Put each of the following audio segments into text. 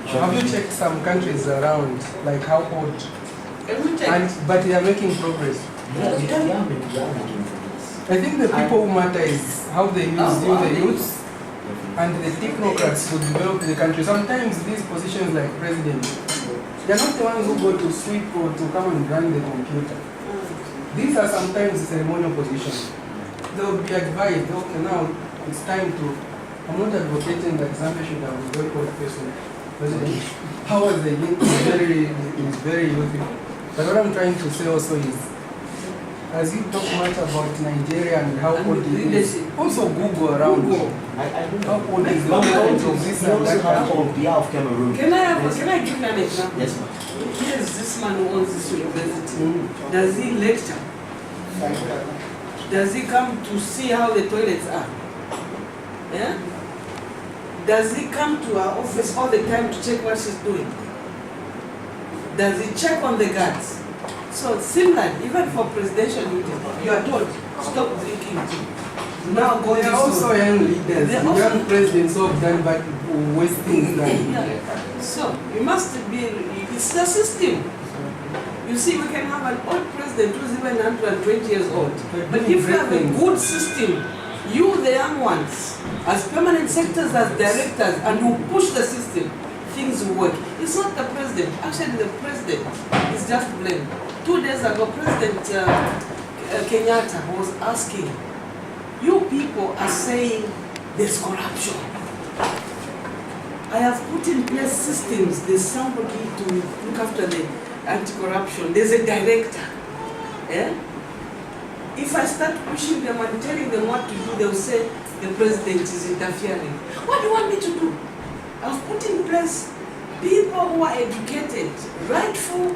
Have you checked some countries around, like how old? But they are making progress. Yeah, they are making progress. I think the people who matter is how they use the youths and the technocrats to develop the country. Sometimes these positions like president, they're not the ones who go to sweep or to come and run the computer. These are sometimes ceremonial positions. They will be advised, okay, now it's time to, I'm not advocating that Zambia should have a very old person president. How was the youth is very youthful. But what I'm trying to say also is, as you talk much about Nigeria and how old it is, also Google around. How old is the this and that country? Of Cameroon. Can I give you an example? Yes, ma'am. Here's this man who owns this university. Does he lecture? Does he come to see how the toilets are? Yeah? Does he come to our office all the time to check what she's doing? Does he check on the guards? So similarly, even for presidential meetings, you are told, stop drinking tea. Now go There are also young leaders, young presidents who have done but wasting time. Yeah. So you must be, it's the system. You see, we can have an old president who's even 120 years old. But if you have a good system, you, the young ones, as permanent secretaries, as directors, and you push the system, things will work. It's not the president. Actually, the president is just blamed. 2 days ago, President Kenyatta was asking, you people are saying there's corruption. I have put in place systems. There's somebody to look after the anti-corruption. There's a director. Yeah? If I start pushing them and telling them what to do, they'll say the president is interfering. What do you want me to do? I've put in place people who are educated, rightful.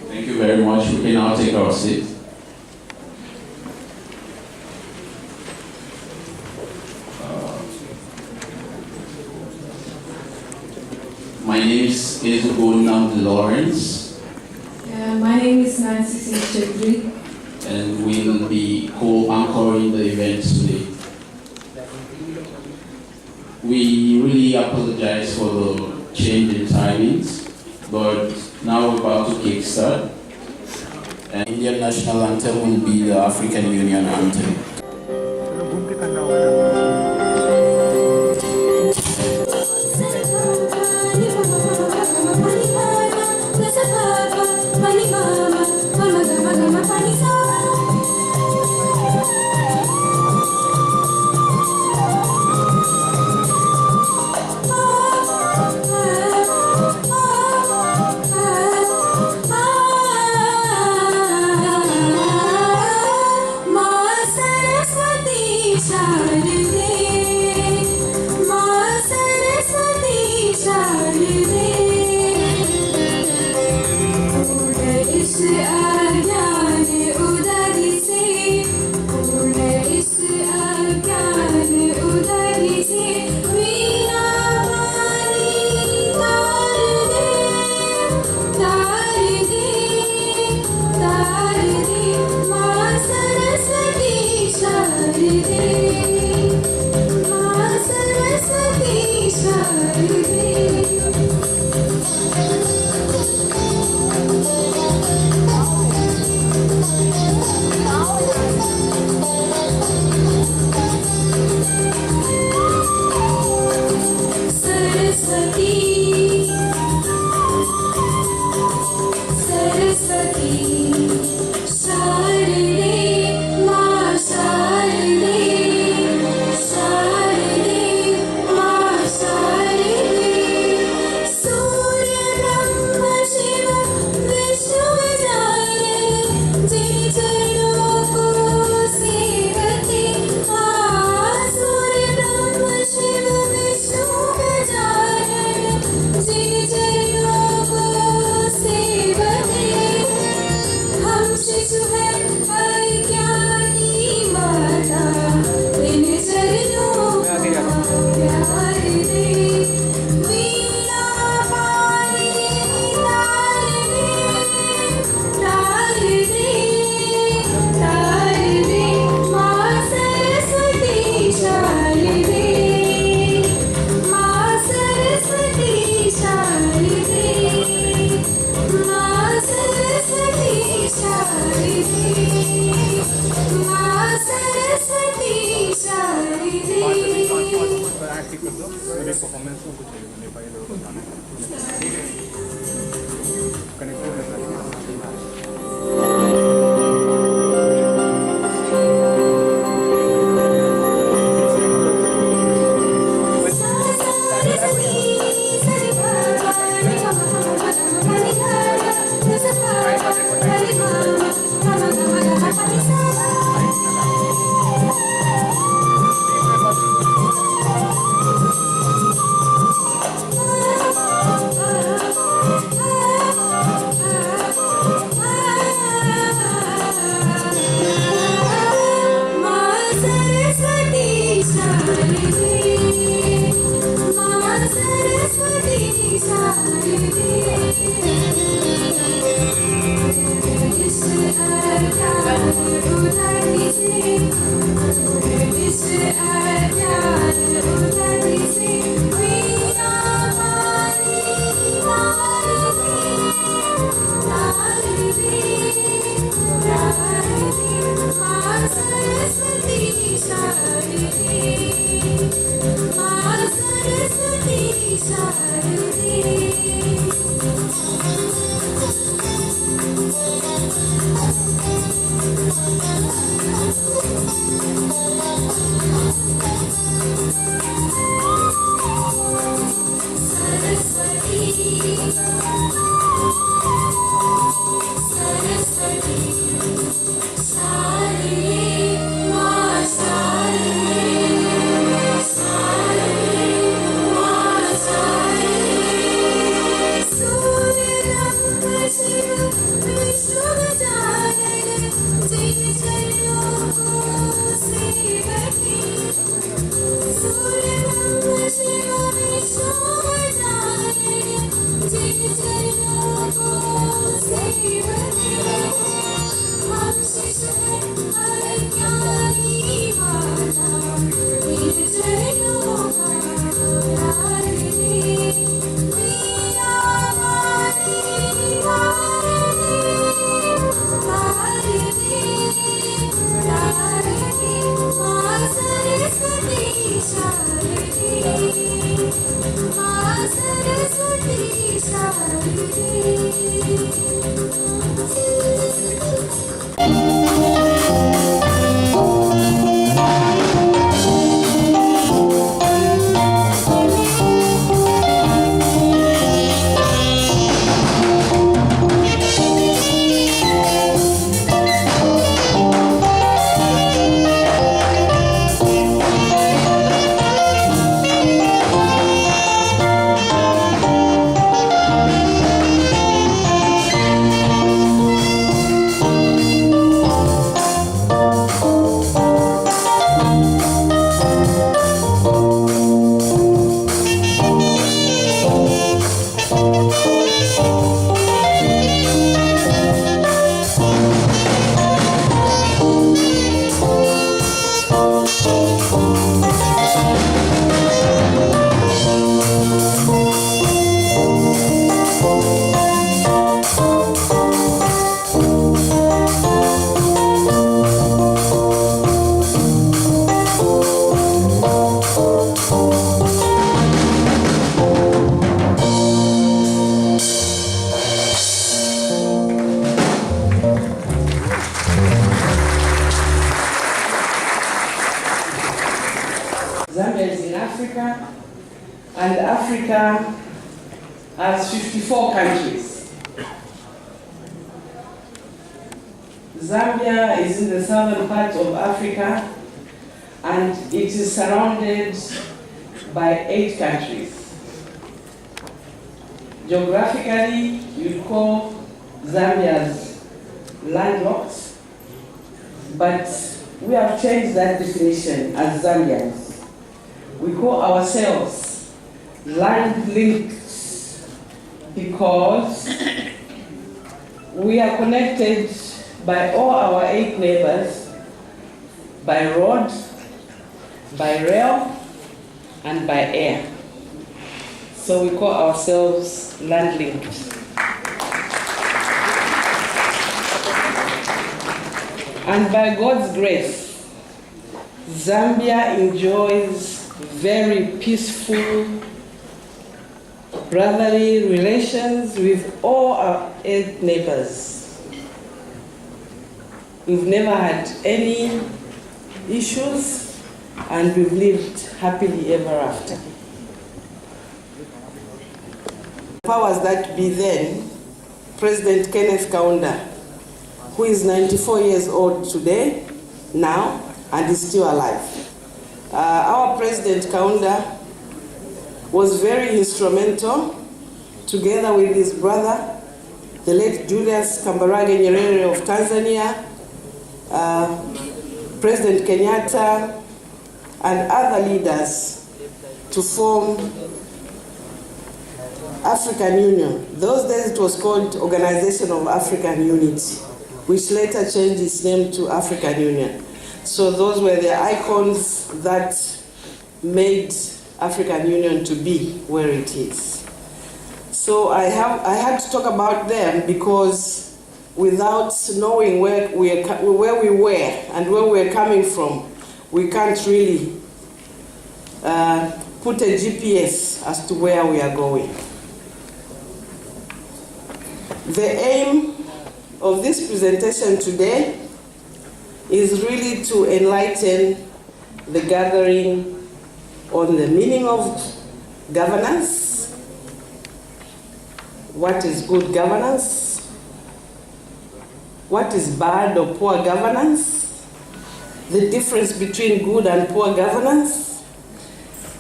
Thank you very much. We can now take our seat. My name is Ezugonam Lawrence. My name is Nancy Chedri. And we will be co-anchoring the event today. We really apologize for the change in timings, but now we're about to kickstart. And Indian national anthem will be the African Union anthem. Say Zambia is in Africa, and Africa has 54 countries. Zambia is in the southern part of Africa, and it is surrounded by 8 countries. Geographically, you call Zambia's landlocked, but we have changed that definition as Zambians. We call ourselves land-linked because we are connected by all our 8 neighbors by road, by rail, and by air. So we call ourselves land-linked. And by God's grace, Zambia enjoys very peaceful, brotherly relations with all our 8 neighbors. We've never had any issues, and we've lived happily ever after. Powers that be then, President Kenneth Kaunda, who is 94 years old today, now, and is still alive. Our President Kaunda was very instrumental, together with his brother, the late Julius Kambarage Nyerere of Tanzania, President Kenyatta, and other leaders to form African Union. Those days it was called Organization of African Unity, which later changed its name to African Union. So those were the icons that made African Union to be where it is. So I had to talk about them because without knowing where we were and where we were coming from, we can't really put a GPS as to where we are going. The aim of this presentation today is really to enlighten the gathering on the meaning of governance, what is good governance, what is bad or poor governance, the difference between good and poor governance,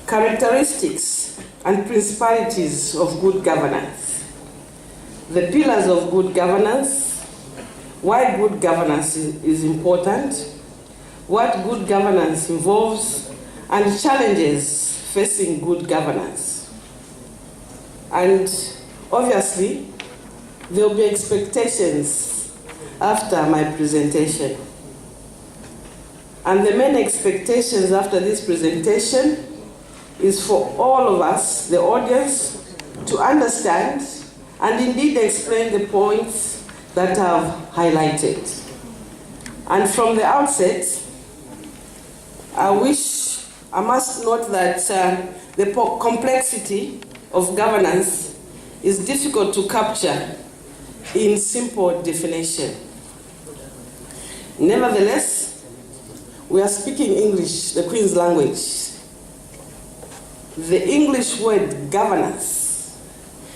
characteristics and principalities of good governance, the pillars of good governance, why good governance is important, what good governance involves, and challenges facing good governance. And obviously, there will be expectations after my presentation. And the main expectations after this presentation is for all of us, the audience, to understand and indeed explain the points that I've highlighted. And from the outset, I must note that the complexity of governance is difficult to capture in simple definition. Nevertheless, we are speaking English, the Queen's language. The English word governance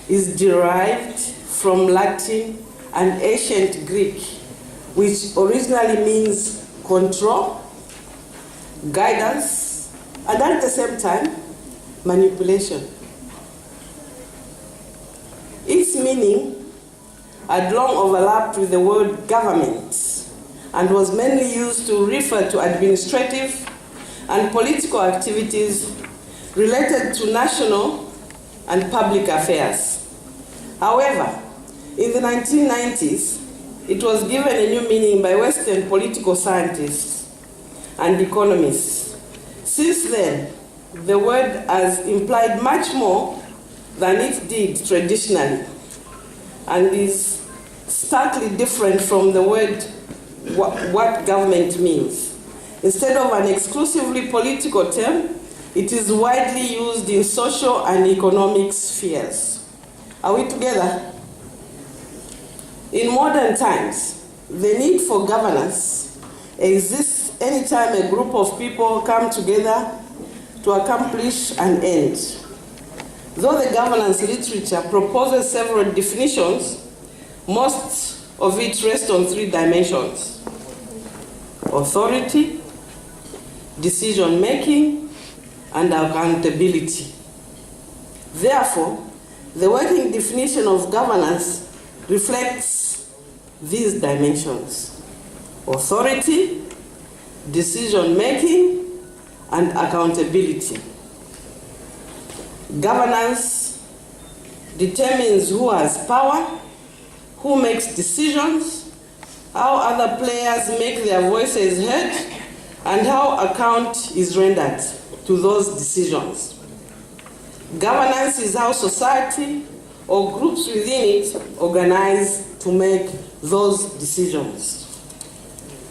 is derived from Latin and ancient Greek, which originally means control, guidance, and at the same time, manipulation. Its meaning had long overlapped with the word government and was mainly used to refer to administrative and political activities related to national and public affairs. However, in the 1990s, it was given a new meaning by Western political scientists and economists. Since then, the word has implied much more than it did traditionally, and is starkly different from the word what government means. Instead of an exclusively political term, it is widely used in social and economic spheres. Are we together? In modern times, the need for governance exists anytime a group of people come together to accomplish an end. Though the governance literature proposes several definitions, most of it rests on 3 dimensions: authority, decision-making, and accountability. Therefore, the working definition of governance reflects these dimensions: authority, decision-making, and accountability. Governance determines who has power, who makes decisions, how other players make their voices heard, and how account is rendered to those decisions. Governance is how society or groups within it organize to make those decisions.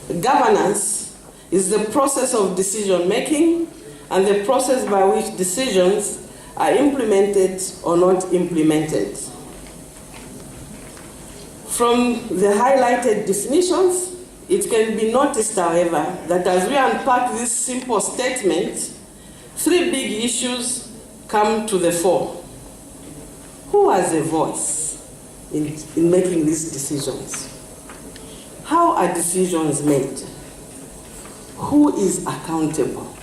Governance is the process of decision making and the process by which decisions are implemented or not implemented. From the highlighted definitions, it can be noticed, however, that as we unpack this simple statement, three big issues come to the fore. Who has a voice in making these decisions? How are decisions made? Who is accountable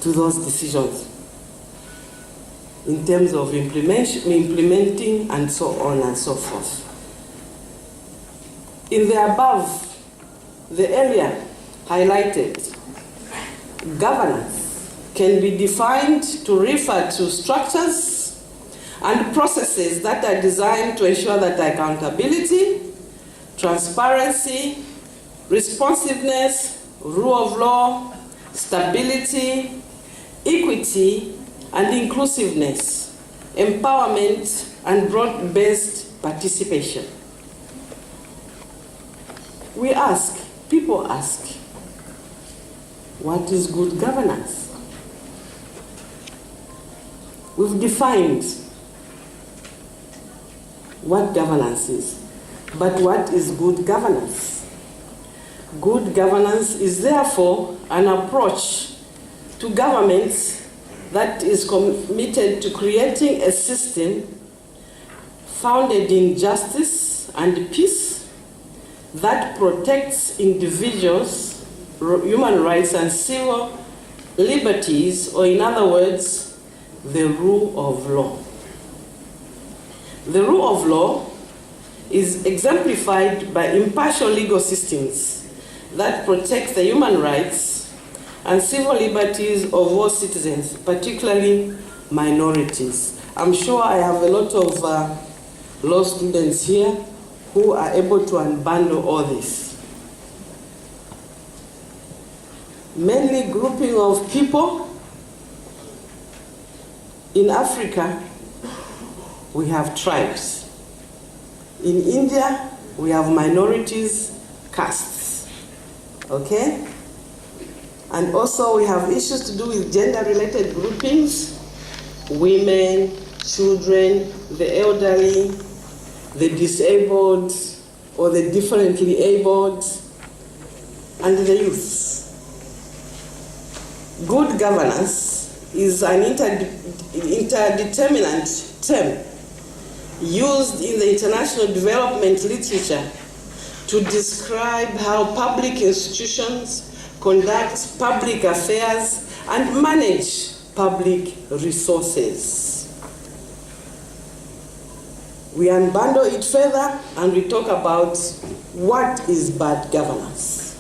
to those decisions in terms of implementing and so on and so forth? In the above, the area highlighted, governance can be defined to refer to structures and processes that are designed to ensure that accountability, transparency, responsiveness, rule of law, stability, equity, and inclusiveness, empowerment, and broad-based participation. We ask, people ask, what is good governance? We've defined what governance is, but what is good governance? Good governance is therefore an approach to governments that is committed to creating a system founded in justice and peace that protects individuals, human rights, and civil liberties, or in other words, the rule of law. The rule of law is exemplified by impartial legal systems that protect the human rights and civil liberties of all citizens, particularly minorities. I'm sure I have a lot of law students here who are able to unbundle all this. Mainly grouping of people. In Africa, we have tribes. In India, we have minorities, castes. Okay? And also we have issues to do with gender-related groupings, women, children, the elderly, the disabled, or the differently abled, and the youth. Good governance is an interdeterminant term used in the international development literature to describe how public institutions conduct public affairs and manage public resources. We unbundle it further and we talk about what is bad governance.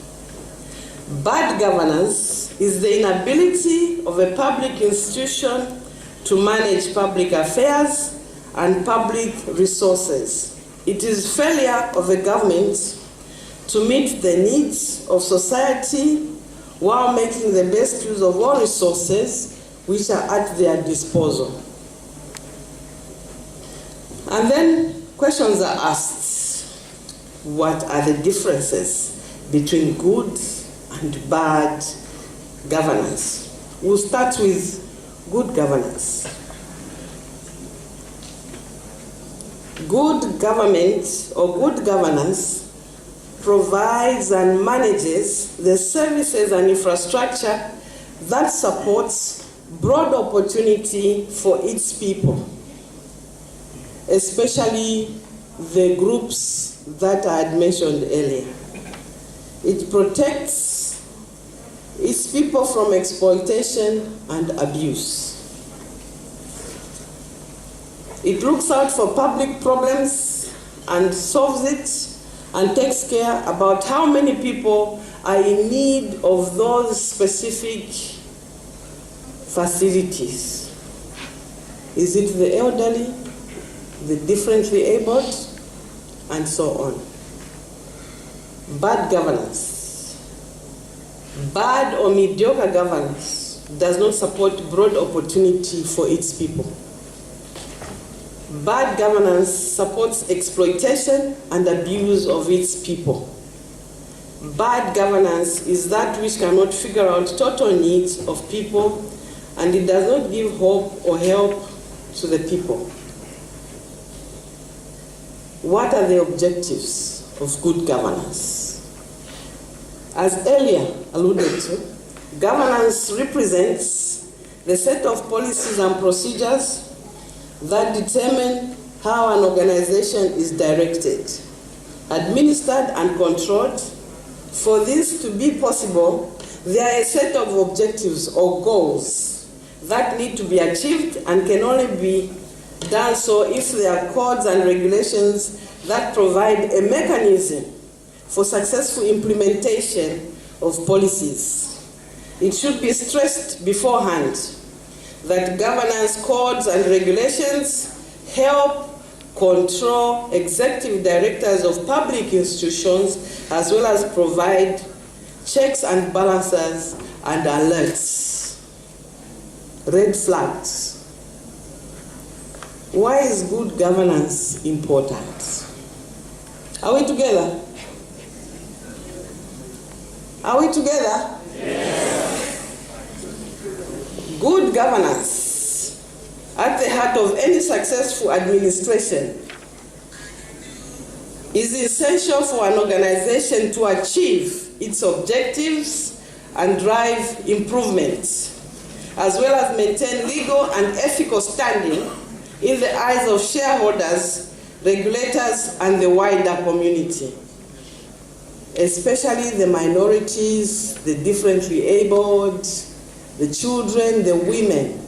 Bad governance is the inability of a public institution to manage public affairs and public resources. It is failure of a government to meet the needs of society while making the best use of all resources which are at their disposal. And then questions are asked. What are the differences between good and bad governance? We'll start with good governance. Good government or good governance provides and manages the services and infrastructure that supports broad opportunity for its people, especially the groups that I had mentioned earlier. It protects its people from exploitation and abuse. It looks out for public problems and solves it and takes care about how many people are in need of those specific facilities. Is it the elderly, the differently abled, and so on? Bad governance. Bad or mediocre governance does not support broad opportunity for its people. Bad governance supports exploitation and abuse of its people. bad governance is that which cannot figure out total needs of people, and it does not give hope or help to the people. What are the objectives of good governance? As earlier alluded to, governance represents the set of policies and procedures that determine how an organization is directed, administered, and controlled. For this to be possible, there are a set of objectives or goals that need to be achieved and can only be done so if there are codes and regulations that provide a mechanism for successful implementation of policies. It should be stressed beforehand that governance codes and regulations help control executive directors of public institutions, as well as provide checks and balances and alerts. Red flags. Why is good governance important? Are we together? Are we together? Yes. Good governance, at the heart of any successful administration, is essential for an organization to achieve its objectives and drive improvements, as well as maintain legal and ethical standing in the eyes of shareholders, regulators, and the wider community, especially the minorities, the differently abled, the children, the women.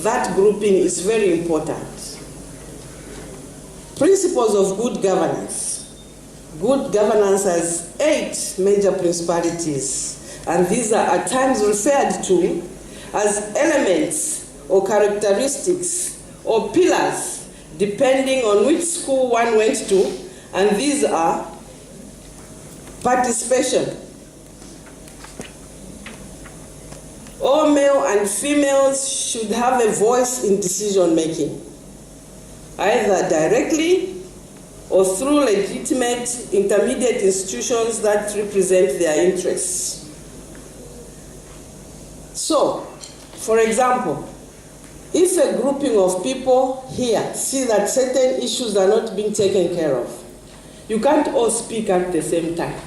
That grouping is very important. Principles of good governance. Good governance has 8 major principalities, and these are at times referred to as elements or characteristics or pillars, depending on which school one went to, and these are participation. All male and females should have a voice in decision making, either directly or through legitimate intermediate institutions that represent their interests. So, for example, if a grouping of people here see that certain issues are not being taken care of, you can't all speak at the same time.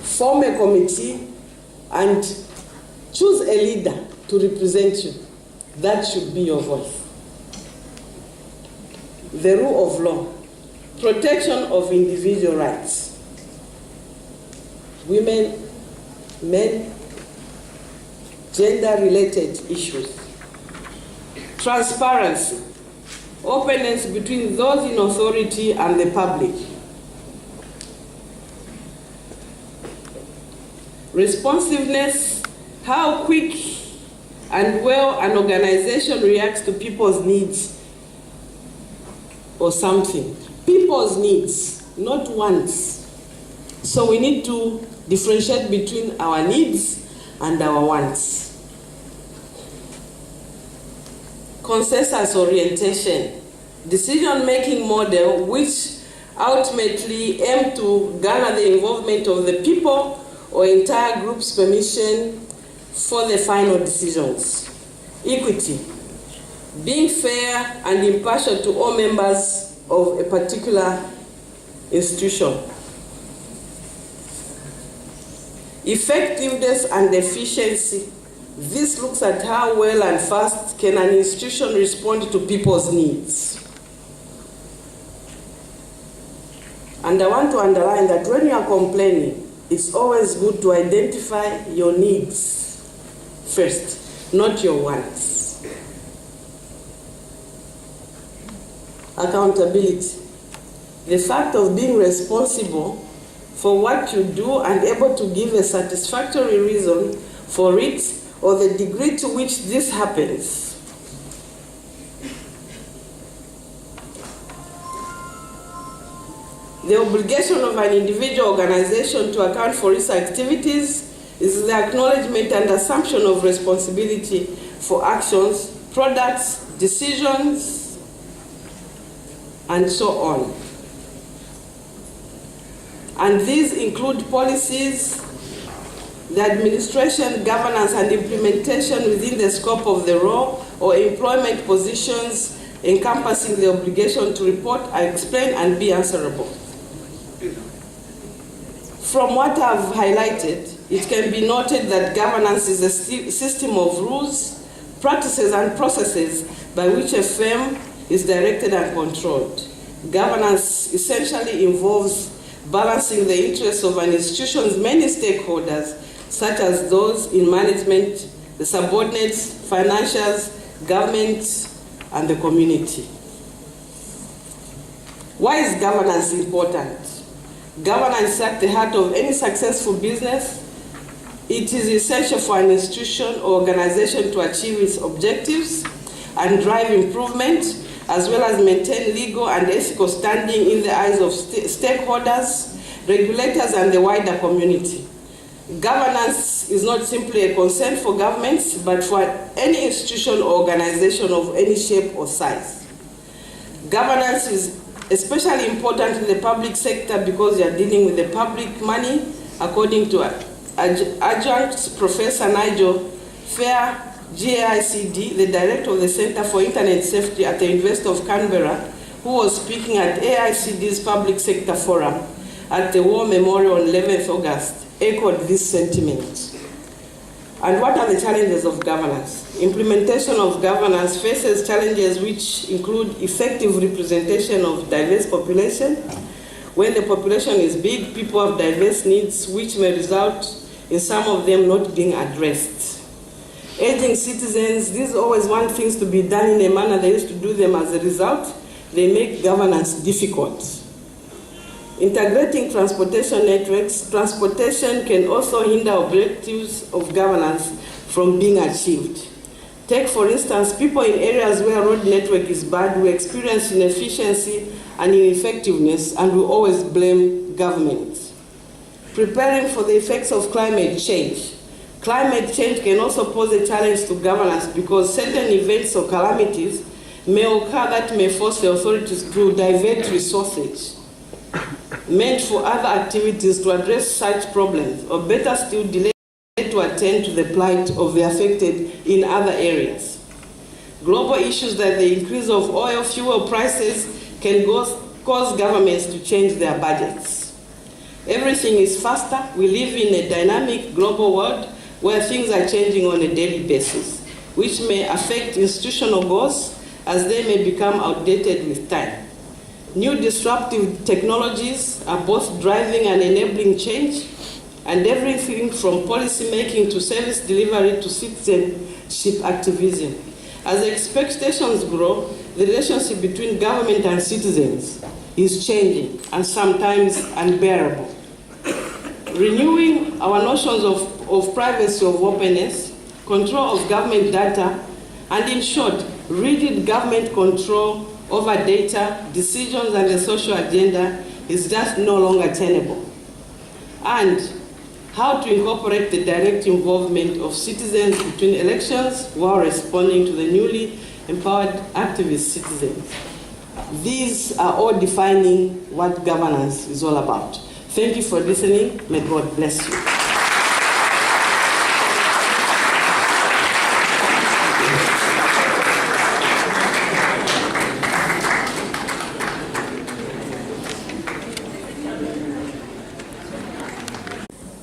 Form a committee and choose a leader to represent you. That should be your voice. The rule of law, protection of individual rights. Women, men, gender-related issues. Transparency, openness between those in authority and the public. Responsiveness, how quick and well an organization reacts to people's needs or something. People's needs, not wants. So we need to differentiate between our needs and our wants. Consensus orientation, decision-making model which ultimately aim to garner the involvement of the people or entire group's permission for the final decisions. Equity, being fair and impartial to all members of a particular institution. Effectiveness and efficiency. This looks at how well and fast can an institution respond to people's needs. And I want to underline that when you are complaining, it's always good to identify your needs first, not your wants. Accountability. The fact of being responsible for what you do and able to give a satisfactory reason for it or the degree to which this happens. The obligation of an individual organization to account for its activities is the acknowledgement and assumption of responsibility for actions, products, decisions, and so on. And these include policies, the administration, governance, and implementation within the scope of the role or employment positions encompassing the obligation to report, explain, and be answerable. From what I've highlighted, it can be noted that governance is a system of rules, practices, and processes by which a firm is directed and controlled. Governance essentially involves balancing the interests of an institution's many stakeholders, such as those in management, the subordinates, financials, government, and the community. Why is governance important? Governance is at the heart of any successful business. It is essential for an institution or organization to achieve its objectives and drive improvement, as well as maintain legal and ethical standing in the eyes of stakeholders, regulators, and the wider community. Governance is not simply a concern for governments, but for any institution or organization of any shape or size. Governance is especially important in the public sector because you are dealing with the public money, according to Adjunct Professor Nigel Fair, GAICD, the director of the Center for Internet Safety at the University of Canberra, who was speaking at AICD's Public Sector Forum at the War Memorial on 11th August, echoed this sentiment. And what are the challenges of governance? Implementation of governance faces challenges which include effective representation of diverse population. When the population is big, people have diverse needs, which may result in some of them not being addressed. Aging citizens, these always want things to be done in a manner they used to do them. As a result, they make governance difficult. Integrating transportation networks, transportation can also hinder objectives of governance from being achieved. Take, for instance, people in areas where road network is bad, we experience inefficiency and ineffectiveness, and we always blame government. Preparing for the effects of climate change. Climate change can also pose a challenge to governance because certain events or calamities may occur that may force the authorities to divert resources meant for other activities to address such problems, or better still, delay to attend to the plight of the affected in other areas. Global issues like the increase of oil fuel prices can cause governments to change their budgets. Everything is faster. We live in a dynamic global world where things are changing on a daily basis, which may affect institutional goals as they may become outdated with time. New disruptive technologies are both driving and enabling change, and everything from policy making to service delivery to citizenship activism. As expectations grow, the relationship between government and citizens is changing and sometimes unbearable. Renewing our notions of privacy, of openness, control of government data, and in short, rigid government control over data, decisions, and the social agenda is just no longer tenable. And how to incorporate the direct involvement of citizens between elections while responding to the newly empowered activist citizens. These are all defining what governance is all about. Thank you for listening. May God bless you.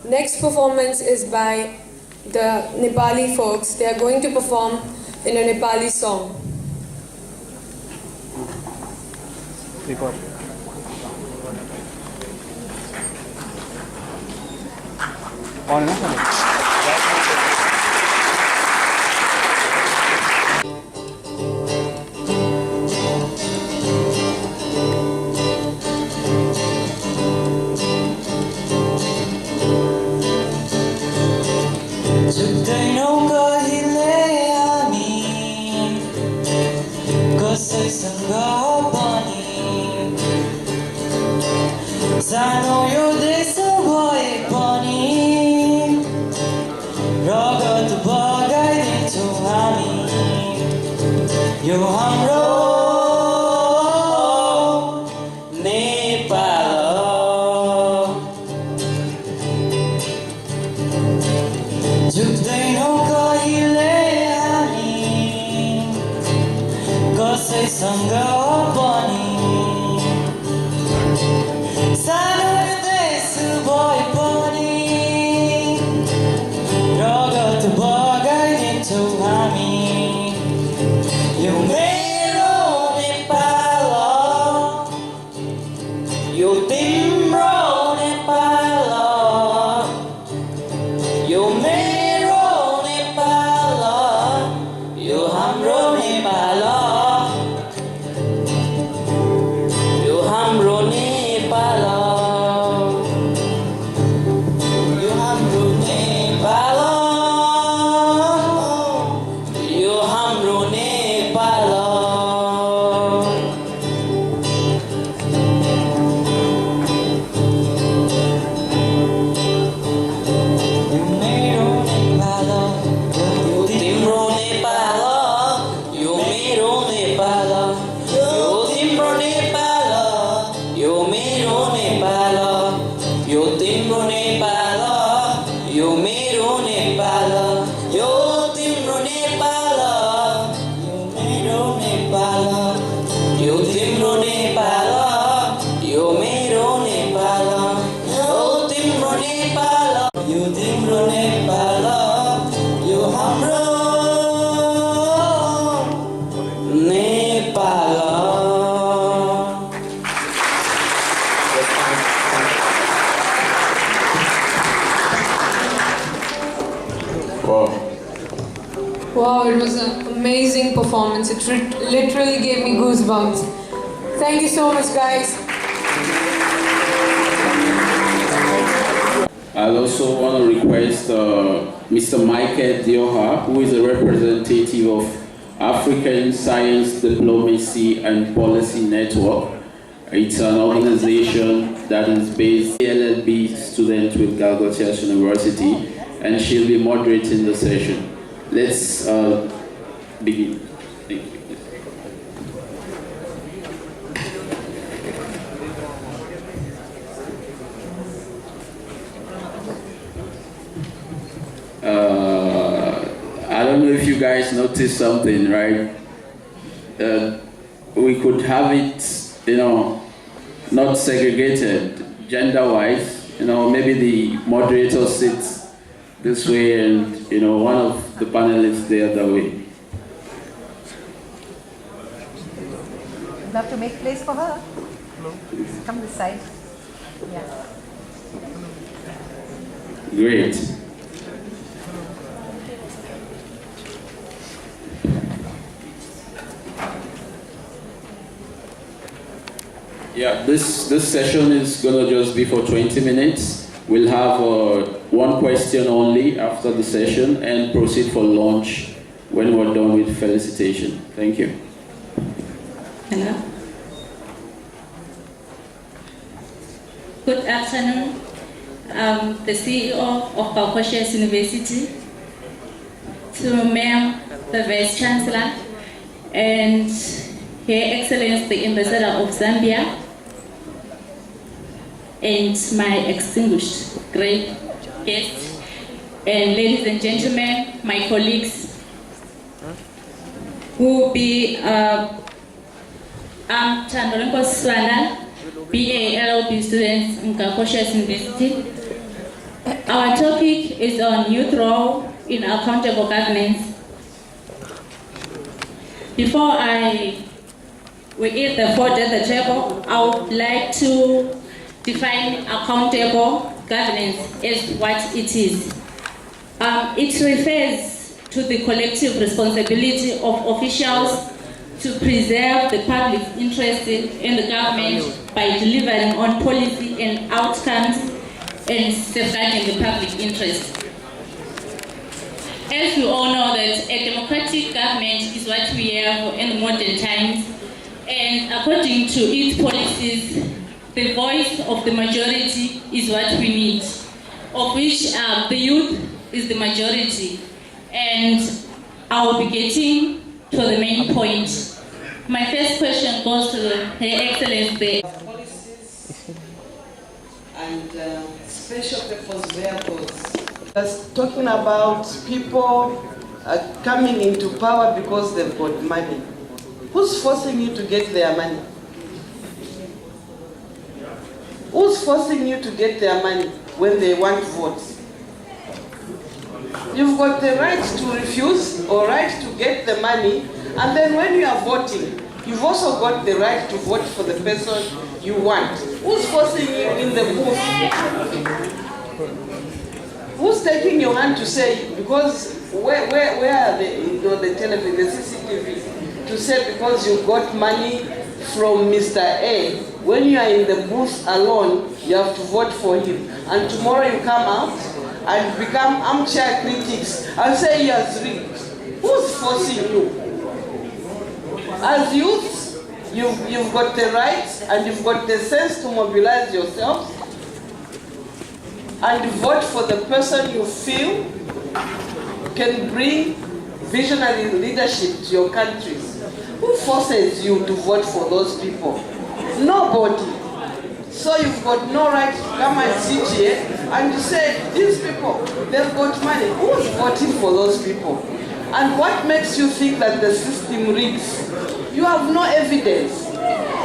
Next performance is by the Nepali folks. They are going to perform in a Nepali song. Record. On सानो यो देश भए पनि रगत बगाइदिन्छौँ हामी यो हाम्रो Nepal Yo timbro Nepala, yo mero Nepala, yo hamro Nepala, yo hamro Nepala, yo hamro Nepala, yo hamro Nepala. Wow, it was an amazing performance. It literally gave me goosebumps. Thank you so much, guys. I also want to request Mr. Michael Dioha, who is a representative of African Science Diplomacy and Policy Network. It's an organization that is based LLB student with Galgotias University, and she'll be moderating the session. Let's begin. Thank you. I don't know if you guys noticed something, right? We could have it, not segregated gender-wise. Maybe the moderator sits this way and, one of the panelists the other way. You have to make place for her. Come this side. Yeah. Great. Yeah, this session is gonna just be for 20 minutes. We'll have one question only after the session and proceed for lunch when we're done with felicitation. Thank you. Hello. Good afternoon. I'm the CEO of Galgotias University, to Ma'am, the Vice Chancellor, and Her Excellency, the Ambassador of Zambia, and my extinguished great guests, and ladies and gentlemen, my colleagues, who will be I'm Chandolenko Swanda, BA LLB students in Galgotias University. Our topic is on youth role in accountable governance. Before we eat the food at the table, I would like to define accountable governance as what it is. It refers to the collective responsibility of officials to preserve the public interest in the government by delivering on policy and outcomes and safeguarding the public interest. As we all know that a democratic government is what we have in the modern times, and according to its policies, the voice of the majority is what we need, of which the youth is the majority. And I will be getting to the main point. My first question goes to Her Excellency. Policies and special purpose vehicles. That's talking about people coming into power because they've got money. Who's forcing you to get their money? Who's forcing you to get their money when they want votes? You've got the right to refuse or right to get the money, and then when you are voting, you've also got the right to vote for the person you want. Who's forcing you in the booth? Who's taking your hand to say, because where are the television, the CCTV, to say because you got money from Mr. A, when you are in the booth alone, you have to vote for him. And tomorrow you come out and become armchair critics and say he has rigged. Who's forcing you? As youths, you've got the rights and you've got the sense to mobilize yourselves and vote for the person you feel can bring visionary leadership to your countries. Who forces you to vote for those people? Nobody. So you've got no right to come and sit here and say, these people, they've got money. Who's voting for those people? And what makes you think that the system rigs? You have no evidence.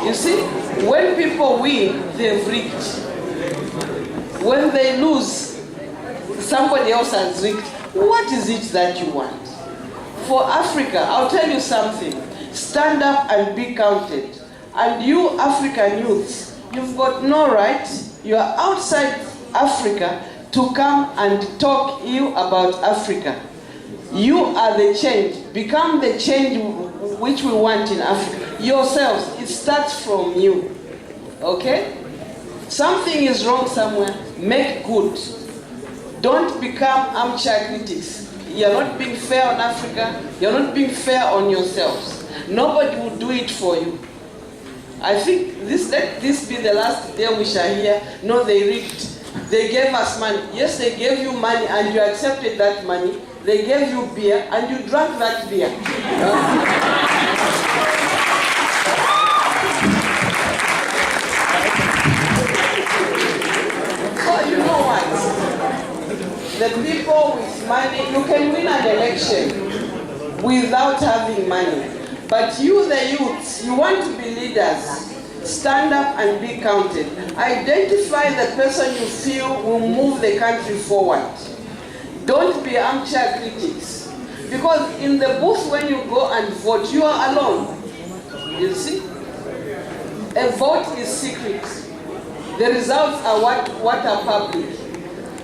You see, when people win, they've rigged. When they lose, somebody else has rigged. What is it that you want? For Africa, I'll tell you something. Stand up and be counted. And you African youths, you've got no right, you are outside Africa, to come and talk ill about Africa. You are the change. Become the change which we want in Africa. Yourselves, it starts from you. Okay? Something is wrong somewhere, make good. Don't become armchair critics. You're not being fair on Africa, you're not being fair on yourselves. Nobody will do it for you. I think let this be the last day we shall hear, no, they rigged. They gave us money. Yes, they gave you money and you accepted that money. They gave you beer and you drank that beer. So you know what? The people with money, you can win an election without having money. But you, the youths, you want to be leaders. Stand up and be counted. Identify the person you feel will move the country forward. Don't be armchair critics. Because in the booth when you go and vote, you are alone. You see? A vote is secret. The results are what are public.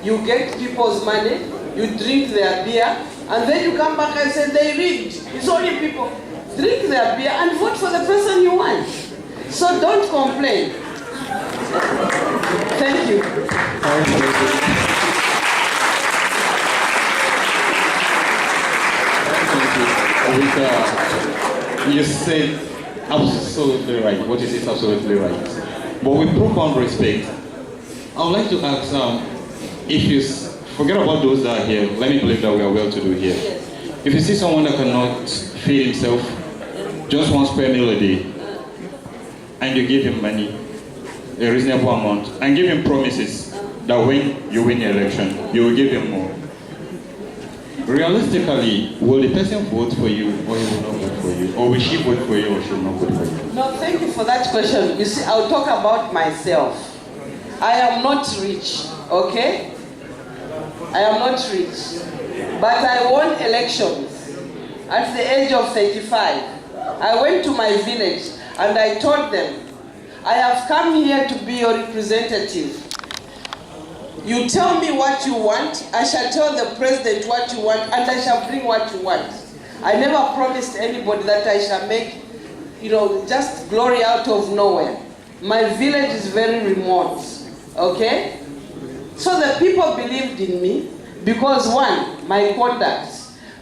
You get people's money, you drink their beer, and then you come back and say they rigged. It's only people. Drink their beer and vote for the person you want. So don't complain. Thank you. You said absolutely right. What is it absolutely right? But with profound respect, I would like to ask, if you forget about those that are here, let me believe that we are well to do here. If you see someone that cannot feed himself, just one spare meal a day, and you give him money, a reasonable amount, and give him promises that when you win the election, you will give him more. Realistically, will the person vote for you or he will not vote for you? Or will she vote for you or she will not vote for you? No, thank you for that question. You see, I'll talk about myself. I am not rich, okay? I am not rich. But I won elections at the age of 35. I went to my village and I told them, I have come here to be your representative. You tell me what you want, I shall tell the president what you want, and I shall bring what you want. I never promised anybody that I shall make, just glory out of nowhere. My village is very remote, okay? So the people believed in me because one, my conduct,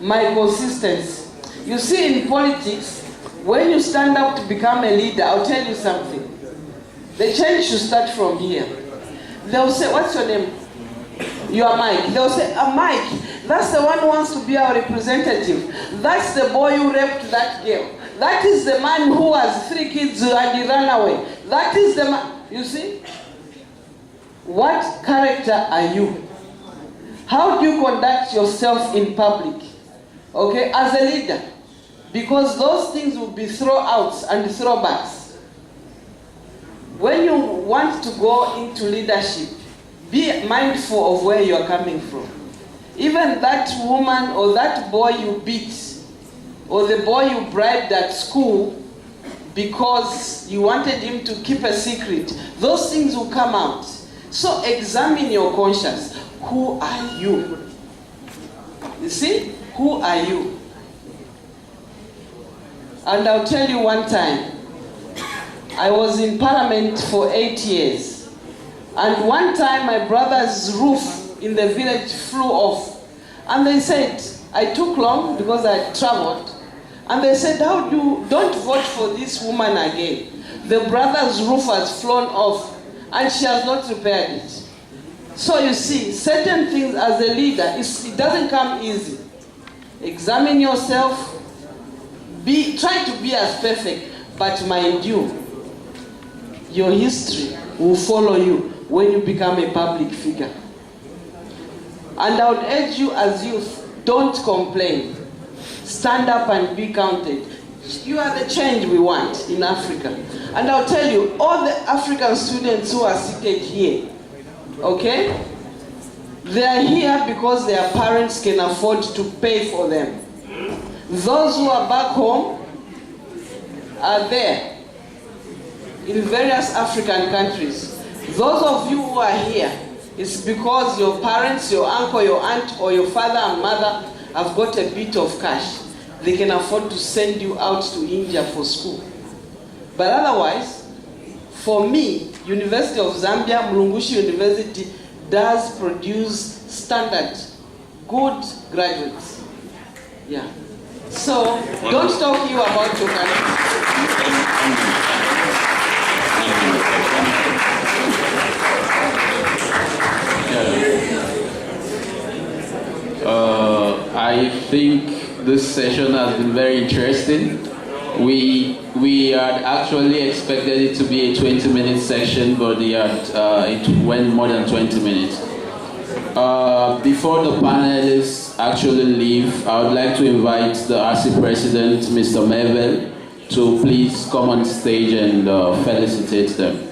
my consistency. You see, in politics, when you stand up to become a leader, I'll tell you something. The change should start from here. They'll say, what's your name? You are Mike. They'll say, Mike, that's the one who wants to be our representative. That's the boy who raped that girl. That is the man who has 3 kids and he ran away. That is the man. You see? What character are you? How do you conduct yourself in public? Okay, as a leader. Because those things will be throwouts and throwbacks. When you want to go into leadership, be mindful of where you are coming from. Even that woman or that boy you beat, or the boy you bribed at school, because you wanted him to keep a secret, those things will come out. So examine your conscience. Who are you? You see? Who are you? And I'll tell you one time, I was in Parliament for 8 years. And one time my brother's roof in the village flew off. And they said, I took long because I had traveled. And they said, don't vote for this woman again. The brother's roof has flown off and she has not repaired it. So you see, certain things as a leader, it doesn't come easy. Examine yourself. Try to be as perfect, but mind you, your history will follow you when you become a public figure. And I would urge you as youth, don't complain. Stand up and be counted. You are the change we want in Africa. And I'll tell you, all the African students who are seated here, okay? They are here because their parents can afford to pay for them. Those who are back home are there in various African countries. Those of you who are here, it's because your parents, your uncle, your aunt, or your father and mother have got a bit of cash. They can afford to send you out to India for school. But otherwise, for me, University of Zambia, Mulungushi University does produce standard, good graduates. Yeah. So, don't talk you about your I think this session has been very interesting. We had actually expected it to be a 20-minute session, but it went more than 20 minutes. Before the panelists actually leave, I would like to invite the RC President, Mr. Mervel, to please come on stage and felicitate them.